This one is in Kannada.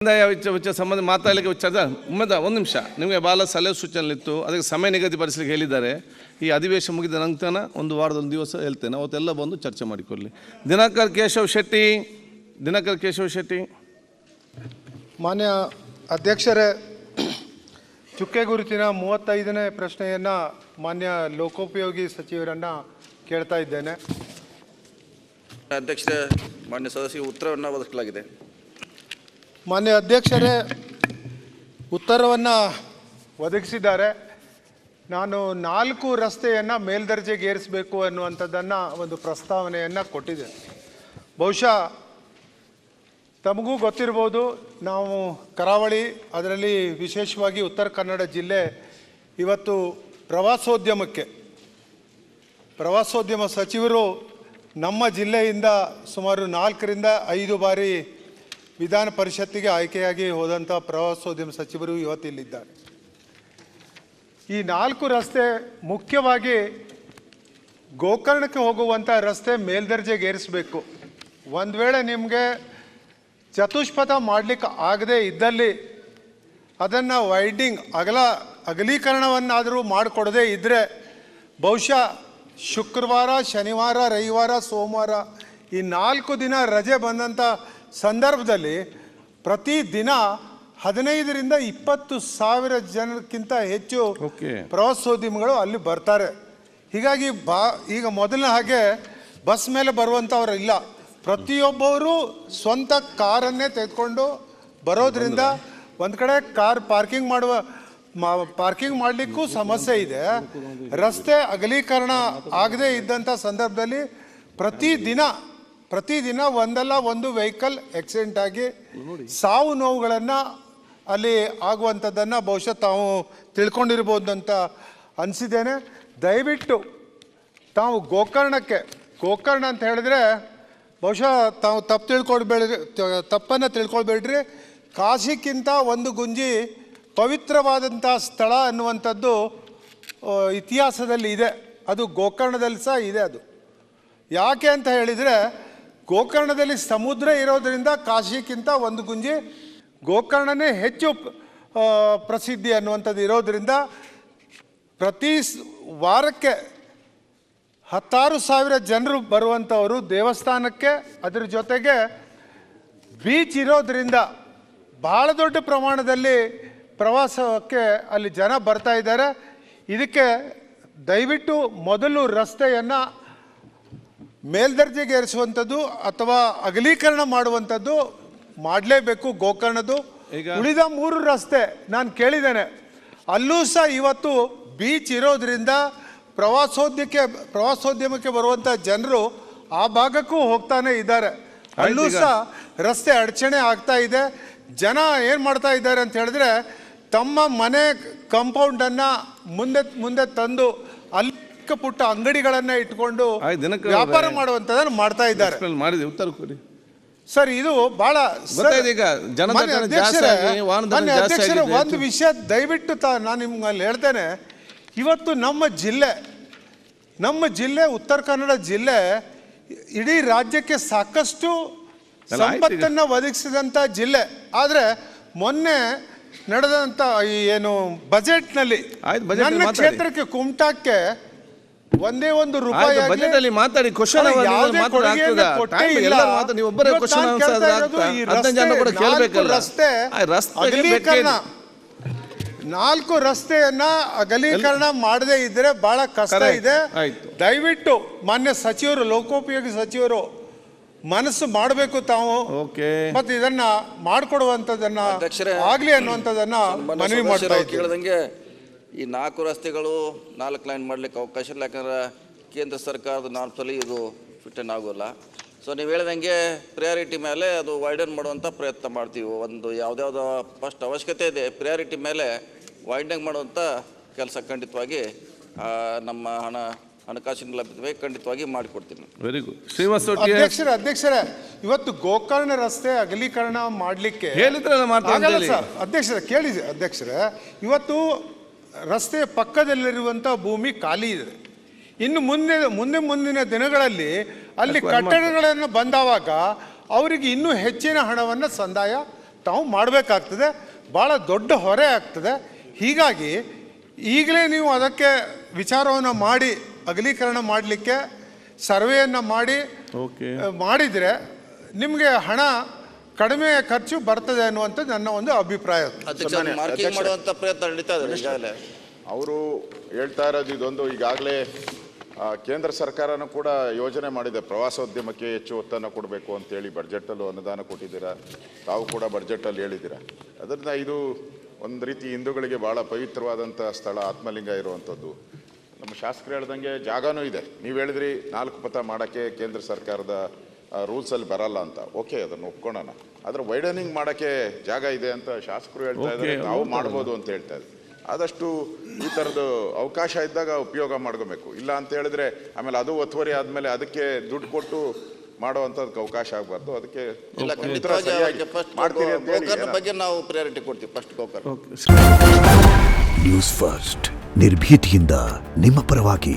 ಕಂದಾಯ ವೆಚ್ಚ ಸಂಬಂಧ ಮಾತಾಡಲಿಕ್ಕೆ ಒಂದು ನಿಮಿಷ ನಿಮಗೆ ಭಾಳ ಸಲಹೆ ಸೂಚನೆಗಳಿತ್ತು, ಅದಕ್ಕೆ ಸಮಯ ನಿಗದಿಪಡಿಸಲಿಕ್ಕೆ ಹೇಳಿದ್ದಾರೆ. ಈ ಅಧಿವೇಶನ ಮುಗಿದ ನಂತರ ಒಂದು ವಾರದ ಒಂದು ದಿವಸ ಹೇಳ್ತೇನೆ, ಅವತ್ತೆಲ್ಲ ಬಂದು ಚರ್ಚೆ ಮಾಡಿಕೊಳ್ಳಿ. ದಿನಕರ್ ಕೇಶವ್ ಶೆಟ್ಟಿ. ಮಾನ್ಯ ಅಧ್ಯಕ್ಷರೇ, ಚುಕ್ಕೆ ಗುರುತಿನ 35ನೇ ಪ್ರಶ್ನೆಯನ್ನು ಮಾನ್ಯ ಲೋಕೋಪಯೋಗಿ ಸಚಿವರನ್ನು ಕೇಳ್ತಾ ಇದ್ದೇನೆ. ಅಧ್ಯಕ್ಷರೇ, ಮಾನ್ಯ ಸದಸ್ಯರಿಗೆ ಉತ್ತರವನ್ನು ಒದಗಿಸಲಾಗಿದೆ. ಮಾನ್ಯ ಅಧ್ಯಕ್ಷರೇ, ಉತ್ತರವನ್ನು ಒದಗಿಸಿದ್ದಾರೆ. ನಾನು 4 ರಸ್ತೆಯನ್ನು ಮೇಲ್ದರ್ಜೆಗೇರಿಸಬೇಕು ಅನ್ನುವಂಥದ್ದನ್ನು ಒಂದು ಪ್ರಸ್ತಾವನೆಯನ್ನು ಕೊಟ್ಟಿದ್ದೇನೆ. ಬಹುಶಃ ತಮಗೂ ಗೊತ್ತಿರ್ಬೋದು, ನಾವು ಕರಾವಳಿ, ಅದರಲ್ಲಿ ವಿಶೇಷವಾಗಿ ಉತ್ತರ ಕನ್ನಡ ಜಿಲ್ಲೆ ಇವತ್ತು ಪ್ರವಾಸೋದ್ಯಮ ಸಚಿವರು ನಮ್ಮ ಜಿಲ್ಲೆಯಿಂದ ಸುಮಾರು 4ರಿಂದ 5 ಬಾರಿ ವಿಧಾನ ಪರಿಷತ್ತಿಗೆ ಆಯ್ಕೆಯಾಗಿ ಹೋದಂಥ ಪ್ರವಾಸೋದ್ಯಮ ಸಚಿವರು ಇವತ್ತಿಲ್ಲಿದ್ದಾರೆ. ಈ 4 ರಸ್ತೆ ಮುಖ್ಯವಾಗಿ ಗೋಕರ್ಣಕ್ಕೆ ಹೋಗುವಂಥ ರಸ್ತೆ ಮೇಲ್ದರ್ಜೆಗೇರಿಸಬೇಕು. ಒಂದು ವೇಳೆ ನಿಮಗೆ ಚತುಷ್ಪಥ ಮಾಡಲಿಕ್ಕೆ ಆಗದೇ ಇದ್ದಲ್ಲಿ ಅದನ್ನು ವೈಡಿಂಗ್ ಅಗಲೀಕರಣವನ್ನಾದರೂ ಮಾಡಿಕೊಡದೇ ಇದ್ದರೆ ಬಹುಶಃ ಶುಕ್ರವಾರ, ಶನಿವಾರ, ರವಿವಾರ, ಸೋಮವಾರ ಈ 4 ದಿನ ರಜೆ ಬಂದಂಥ ಸಂದರ್ಭದಲ್ಲಿ ಪ್ರತಿದಿನ 15ರಿಂದ 20 ಸಾವಿರ ಜನಕ್ಕಿಂತ ಹೆಚ್ಚು ಪ್ರವಾಸೋದ್ಯಮಿಗಳು ಅಲ್ಲಿ ಬರ್ತಾರೆ. ಹೀಗಾಗಿ ಈಗ ಮೊದಲಿನ ಹಾಗೆ ಬಸ್ ಮೇಲೆ ಬರುವಂಥವ್ರು ಇಲ್ಲ, ಪ್ರತಿಯೊಬ್ಬರು ಸ್ವಂತ ಕಾರನ್ನೇ ತೆಗೆದುಕೊಂಡು ಬರೋದ್ರಿಂದ ಒಂದು ಕಡೆ ಕಾರ್ ಪಾರ್ಕಿಂಗ್ ಮಾಡಲಿಕ್ಕೂ ಸಮಸ್ಯೆ ಇದೆ. ರಸ್ತೆ ಅಗಲೀಕರಣ ಆಗದೇ ಇದ್ದಂಥ ಸಂದರ್ಭದಲ್ಲಿ ಪ್ರತಿದಿನ ಒಂದಲ್ಲ ಒಂದು ವೆಹಿಕಲ್ ಆಕ್ಸಿಡೆಂಟ್ ಆಗಿ ಸಾವು ನೋವುಗಳನ್ನು ಅಲ್ಲಿ ಆಗುವಂಥದ್ದನ್ನು ಬಹುಶಃ ತಾವು ತಿಳ್ಕೊಂಡಿರ್ಬೋದು ಅಂತ ಅನಿಸಿದ್ದೇನೆ. ದಯವಿಟ್ಟು ತಾವು ಗೋಕರ್ಣ ಅಂತ ಹೇಳಿದ್ರೆ ಬಹುಶಃ ತಾವು ತಪ್ಪನ್ನು ತಿಳ್ಕೊಳ್ಬೇಡ್ರಿ. ಕಾಶಿಕ್ಕಿಂತ ಒಂದು ಗುಂಜಿ ಪವಿತ್ರವಾದಂಥ ಸ್ಥಳ ಅನ್ನುವಂಥದ್ದು ಇತಿಹಾಸದಲ್ಲಿ ಇದೆ. ಅದು ಗೋಕರ್ಣದಲ್ಲಿ ಸಹ ಇದೆ. ಅದು ಯಾಕೆ ಅಂತ ಹೇಳಿದರೆ, ಗೋಕರ್ಣದಲ್ಲಿ ಸಮುದ್ರ ಇರೋದರಿಂದ ಕಾಶಿಕ್ಕಿಂತ ಒಂದು ಗುಂಜಿ ಗೋಕರ್ಣನೇ ಹೆಚ್ಚು ಪ್ರಸಿದ್ಧಿ ಅನ್ನುವಂಥದ್ದು ಇರೋದರಿಂದ ಪ್ರತಿ ವಾರಕ್ಕೆ 16,000 ಜನರು ಬರುವಂಥವರು ದೇವಸ್ಥಾನಕ್ಕೆ. ಅದರ ಜೊತೆಗೆ ಬೀಚ್ ಇರೋದರಿಂದ ಭಾಳ ದೊಡ್ಡ ಪ್ರಮಾಣದಲ್ಲಿ ಪ್ರವಾಸಕ್ಕೆ ಅಲ್ಲಿ ಜನ ಬರ್ತಾ ಇದ್ದಾರೆ. ಇದಕ್ಕೆ ದಯವಿಟ್ಟು ಮೊದಲು ರಸ್ತೆಯನ್ನು ಮೇಲ್ದರ್ಜೆಗೇರಿಸುವಂಥದ್ದು ಅಥವಾ ಅಗಲೀಕರಣ ಮಾಡುವಂಥದ್ದು ಮಾಡಲೇಬೇಕು ಗೋಕರ್ಣದ್ದು. ಉಳಿದ 3 ರಸ್ತೆ ನಾನು ಕೇಳಿದ್ದೇನೆ, ಅಲ್ಲೂ ಸಹ ಇವತ್ತು ಬೀಚ್ ಇರೋದ್ರಿಂದ ಪ್ರವಾಸೋದ್ಯಮಕ್ಕೆ ಬರುವಂಥ ಜನರು ಆ ಭಾಗಕ್ಕೂ ಹೋಗ್ತಾನೆ ಇದ್ದಾರೆ. ಅಲ್ಲೂ ಸಹ ರಸ್ತೆ ಅಡಚಣೆ ಆಗ್ತಾ ಇದೆ. ಜನ ಏನು ಮಾಡ್ತಾ ಇದ್ದಾರೆ ಅಂತ ಹೇಳಿದ್ರೆ, ತಮ್ಮ ಮನೆ ಕಾಂಪೌಂಡನ್ನು ಮುಂದೆ ತಂದು ಅಲ್ಲಿ ಪುಟ್ಟ ಅಂಗಡಿಗಳನ್ನು ಇಟ್ಕೊಂಡು ವ್ಯಾಪಾರ ಮಾಡುವಂಥದ್ದನ್ನು ಮಾಡ್ತಾ ಇದ್ದಾರೆ. ಸರ್, ಇದು ಬಹಳ ಅಧ್ಯಕ್ಷರೇ, ಒಂದು ವಿಷಯ ದಯವಿಟ್ಟು ನಾನು ನಿಮ್ಗೆ ಹೇಳ್ತೇನೆ. ಇವತ್ತು ನಮ್ಮ ಜಿಲ್ಲೆ ಉತ್ತರ ಕನ್ನಡ ಜಿಲ್ಲೆ ಇಡೀ ರಾಜ್ಯಕ್ಕೆ ಸಾಕಷ್ಟು ಸಂಪತ್ತನ್ನು ಒದಗಿಸಿದಂಥ ಜಿಲ್ಲೆ. ಆದರೆ ಮೊನ್ನೆ ನಡೆದಂಥ ಏನು ಬಜೆಟ್ನಲ್ಲಿ ನನ್ನ ಕ್ಷೇತ್ರಕ್ಕೆ ಕುಮಟಾಕ್ಕೆ ಒಂದೇ ಒಂದು ರೂಪಾಯಿ ರಸ್ತೆ ಅಗಲೀಕರಣ 4 ರಸ್ತೆಯನ್ನ ಅಗಲೀಕರಣ ಮಾಡದೇ ಇದ್ರೆ ಬಹಳ ಕಷ್ಟ ಇದೆ. ದಯವಿಟ್ಟು ಮಾನ್ಯ ಸಚಿವರು, ಲೋಕೋಪಯೋಗಿ ಸಚಿವರು ಮನಸ್ಸು ಮಾಡಬೇಕು ತಾವು, ಮತ್ತೆ ಇದನ್ನ ಮಾಡಿಕೊಡುವಂಥದ್ದನ್ನ ಆಗ್ಲಿ ಅನ್ನುವಂಥದ್ದನ್ನ ಮನವಿ ಮಾಡ್ತಾ ಕೇಳಿದಂಗೆ ಈ 4 ರಸ್ತೆಗಳು 4 ಲೈನ್ ಮಾಡ್ಲಿಕ್ಕೆ ಅವಕಾಶ ಇಲ್ಲ. ಯಾಕಂದ್ರೆ ಕೇಂದ್ರ ಸರ್ಕಾರದ ನಾರ್ಮ್ಸಲ್ಲಿ ಇದು ಫಿಟ್ ಆಗೋಲ್ಲ. ಸೊ ನೀವು ಹೇಳಿದಂಗೆ ಪ್ರಿಯಾರಿಟಿ ಮೇಲೆ ಅದು ವೈಡನ್ ಮಾಡುವಂಥ ಪ್ರಯತ್ನ ಮಾಡ್ತೀವಿ. ಒಂದು ಯಾವುದ್ಯಾವುದೋ ಫಸ್ಟ್ ಅವಶ್ಯಕತೆ ಇದೆ, ಪ್ರಿಯಾರಿಟಿ ಮೇಲೆ ವೈಡನ್ ಮಾಡುವಂಥ ಕೆಲಸ ಖಂಡಿತವಾಗಿ ನಮ್ಮ ಹಣಕಾಸಿನ ಲಭ್ಯತೆ ಖಂಡಿತವಾಗಿ ಮಾಡಿಕೊಡ್ತೀನಿ. Very good. ಶ್ರೀನಿವಾಸ್ ಅಧ್ಯಕ್ಷರೇ, ಇವತ್ತು ಗೋಕರ್ಣ ರಸ್ತೆ ಅಗಲೀಕರಣ ಮಾಡಲಿಕ್ಕೆ ಅಧ್ಯಕ್ಷರೇ ಕೇಳಿ ಅಧ್ಯಕ್ಷರೇ, ಇವತ್ತು ರಸ್ತೆಯ ಪಕ್ಕದಲ್ಲಿರುವಂಥ ಭೂಮಿ ಖಾಲಿ ಇದೆ. ಇನ್ನು ಮುಂದಿನ ದಿನಗಳಲ್ಲಿ ಅಲ್ಲಿ ಕಟ್ಟಡಗಳನ್ನು ಬಂದಾವಾಗ ಅವರಿಗೆ ಇನ್ನೂ ಹೆಚ್ಚಿನ ಹಣವನ್ನು ಸಂದಾಯ ತಾವು ಮಾಡಬೇಕಾಗ್ತದೆ, ಭಾಳ ದೊಡ್ಡ ಹೊರೆ ಆಗ್ತದೆ. ಹೀಗಾಗಿ ಈಗಲೇ ನೀವು ಅದಕ್ಕೆ ವಿಚಾರವನ್ನು ಮಾಡಿ ಅಗಲೀಕರಣ ಮಾಡಲಿಕ್ಕೆ ಸರ್ವೆಯನ್ನು ಮಾಡಿ ಓಕೆ ಮಾಡಿದರೆ ನಿಮಗೆ ಹಣ ಕಡಿಮೆ ಖರ್ಚು ಬರ್ತದೆ ಅನ್ನುವಂಥದ್ದು ನನ್ನ ಒಂದು ಅಭಿಪ್ರಾಯ. ಅಧ್ಯಕ್ಷ ಮಾರ್ಕಿಂಗ್ ಮಾಡುವಂಥ ಪ್ರಯತ್ನ ನಡೀತಾ ಇದೆ ಈಗಾಗಲೇ. ಅವರು ಹೇಳ್ತಾ ಇರೋದು ಇದೊಂದು ಈಗಾಗಲೇ ಕೇಂದ್ರ ಸರ್ಕಾರನೂ ಕೂಡ ಯೋಜನೆ ಮಾಡಿದೆ, ಪ್ರವಾಸೋದ್ಯಮಕ್ಕೆ ಹೆಚ್ಚು ಒತ್ತನ್ನು ಕೊಡಬೇಕು ಅಂತೇಳಿ ಬಡ್ಜೆಟಲ್ಲೂ ಅನುದಾನ ಕೊಟ್ಟಿದ್ದೀರಾ, ತಾವು ಕೂಡ ಬಡ್ಜೆಟಲ್ಲಿ ಹೇಳಿದ್ದೀರಾ. ಅದರಿಂದ ಇದು ಒಂದು ರೀತಿ ಹಿಂದೂಗಳಿಗೆ ಭಾಳ ಪವಿತ್ರವಾದಂಥ ಸ್ಥಳ, ಆತ್ಮಲಿಂಗ ಇರುವಂಥದ್ದು. ನಮ್ಮ ಶಾಸಕರು ಹೇಳ್ದಂಗೆ ಜಾಗನೂ ಇದೆ. ನೀವು ಹೇಳಿದ್ರಿ 4 ಪಥ ಮಾಡೋಕ್ಕೆ ಕೇಂದ್ರ ಸರ್ಕಾರದ ರೂಲ್ಸಲ್ಲಿ ಬರಲ್ಲ ಅಂತ. ಓಕೆ, ಅದನ್ನು ಒಪ್ಕೊಳ್ಳೋಣ. ಆದರೆ ವೈಡನಿಂಗ್ ಮಾಡೋಕ್ಕೆ ಜಾಗ ಇದೆ ಅಂತ ಶಾಸಕರು ಹೇಳ್ತಾ ಇದ್ದಾರೆ, ನಾವು ಮಾಡ್ಬೋದು ಅಂತ ಹೇಳ್ತಾ ಇದ್ದಾರೆ. ಆದಷ್ಟು ಈ ಥರದ್ದು ಅವಕಾಶ ಇದ್ದಾಗ ಉಪಯೋಗ ಮಾಡ್ಕೋಬೇಕು. ಇಲ್ಲ ಅಂತ ಹೇಳಿದ್ರೆ ಆಮೇಲೆ ಅದು ಒತ್ತುವರಿ ಆದಮೇಲೆ ಅದಕ್ಕೆ ದುಡ್ಡು ಕೊಟ್ಟು ಮಾಡೋವಂಥದ್ದಕ್ಕೆ ಅವಕಾಶ ಆಗಬಾರ್ದು. ಅದಕ್ಕೆ ಇಲ್ಲ, ಖಂಡಿತವಾಗಿ ಮಾಡ್ತೀರಿ ಅಂತ ಹೇಳಿ ಗೋಕರ್ಣ ಬಗ್ಗೆ ನಾವು ಪ್ರಿಯಾರಿಟಿ ಕೊಡ್ತೀವಿ. ಫಸ್ಟ್ ಗೋಕರ್ಣ. ನ್ಯೂಸ್ ಫಸ್ಟ್ ನಿರ್ಭೀತಿಯಿಂದ ನಿಮ್ಮ ಪರವಾಗಿ.